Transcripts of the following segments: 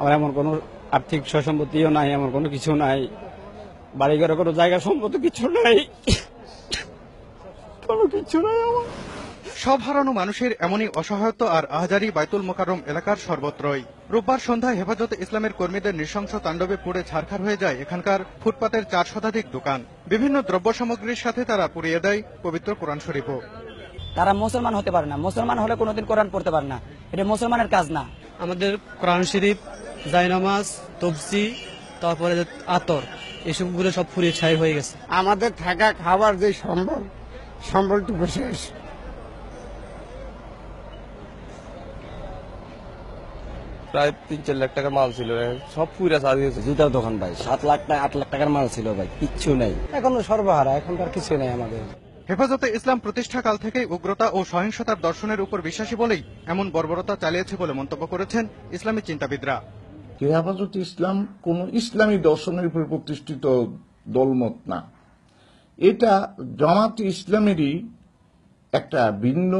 আমার এমন কোনো আর্থিক সসম্পত্তিও নাই, এমন কোনো কিছু নাই, বাড়ি ঘরে কোনো জায়গা সম্পত্তি কিছু নাই, কোনো কিছু নাই আমার। সব হারানো মানুষের এমনই অসহায়ত্ব আর আহাজারি বাইতুল মোকাররম এলাকার সর্বত্রই। রোববার সন্ধ্যায় হেফাজতে ইসলামের কর্মীদের নৃশংস তাণ্ডবে পুড়ে ছারখার হয়ে যায় এখানকার ফুটপাতের 4 শতাধিক দোকান। বিভিন্ন দ্রব্য সামগ্রীর সাথে তারা পুড়িয়ে দেয় পবিত্র কোরআন শরীফও। তারা মুসলমান হতে পারে না, মুসলমান হলে কোনোদিন কোরআন পড়তে পারে না, এটা মুসলমানের কাজ না। আমাদের কোরআন শরীফ, জায়নামাজ, তফসি, তারপরে আতর, এসবগুলো সব পুড়িয়ে ছাই হয়ে গেছে। আমাদের থাকা খাবার যে সম্বলটুকু শেষ। প্রায় 3-4 লাখ টাকার মাল ছিল, সব পুরা সাজ হয়েছে। জুতার দোকান ভাই 7 লাখ টাকা 8 লাখ টাকার মাল ছিল ভাই, কিচ্ছু নাই, এখনো সর্বহারা, এখন আর কিছু নাই আমাদের। হেফাজতে ইসলাম প্রতিষ্ঠাকাল থেকেই উগ্রতা ও সহিংসতার দর্শনের উপর বিশ্বাসী বলেই এমন বর্বরতা চালিয়েছে বলে মন্তব্য করেছেন ইসলামী চিন্তাবিদরা। হেফাজতে ইসলাম কোন ইসলামী দর্শনের উপর প্রতিষ্ঠিত দলমত না, এটা জামাতে ইসলামেরই একটা ভিন্ন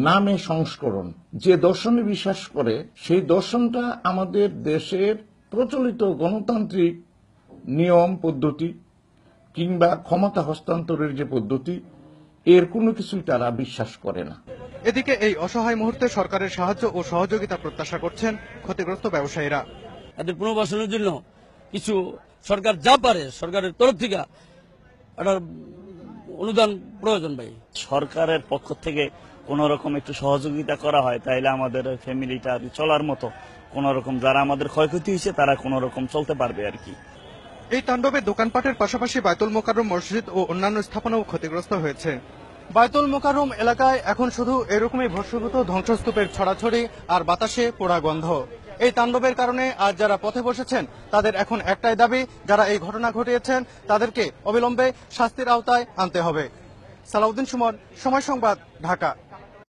নামে সংস্করণ। যে দর্শনে বিশ্বাস করে সেই দর্শনটা আমাদের দেশের প্রচলিত গণতান্ত্রিক নিয়ম পদ্ধতি কিংবা ক্ষমতা হস্তান্তরের যে পদ্ধতি, এর কোনো কিছুই তারা বিশ্বাস করে না। এদিকে এই অসহায় মুহূর্তে সরকারের সাহায্য ও সহযোগিতা প্রত্যাশা করছেন ক্ষতিগ্রস্ত ব্যবসায়ীরা। এদের পুনর্বাসনের জন্য কিছু সরকার যা পারে সরকারের তরফ থেকে একটা অনুদান প্রয়োজন ভাই। সরকারের পক্ষ থেকে কোন রকম একটু সহযোগিতা করা হয় তাইলে আমাদের ফ্যামিলিটা চলার মতো কোন রকম, যারা আমাদের ক্ষয়ক্ষতি হয়েছে তারা কোন রকম চলতে পারবে আর কি। এই তাণ্ডবে দোকানপাটের পাশাপাশি বাইতুল মোকাররম মসজিদ ও অন্যান্য স্থাপনাও ক্ষতিগ্রস্ত হয়েছে। বাইতুল মোকাররম এলাকায় এখন শুধু এরকমই ভস্মীভূত ধ্বংসস্তূপের ছড়াছড়ি আর বাতাসে পোড়া গন্ধ। এই তাণ্ডবের কারণে আজ যারা পথে বসেছেন তাদের এখন একটাই দাবি, যারা এই ঘটনা ঘটিয়েছেন তাদেরকে অবিলম্বে শাস্তির আওতায় আনতে হবে। সালাউদ্দিন সুমন, সময় সংবাদ, ঢাকা।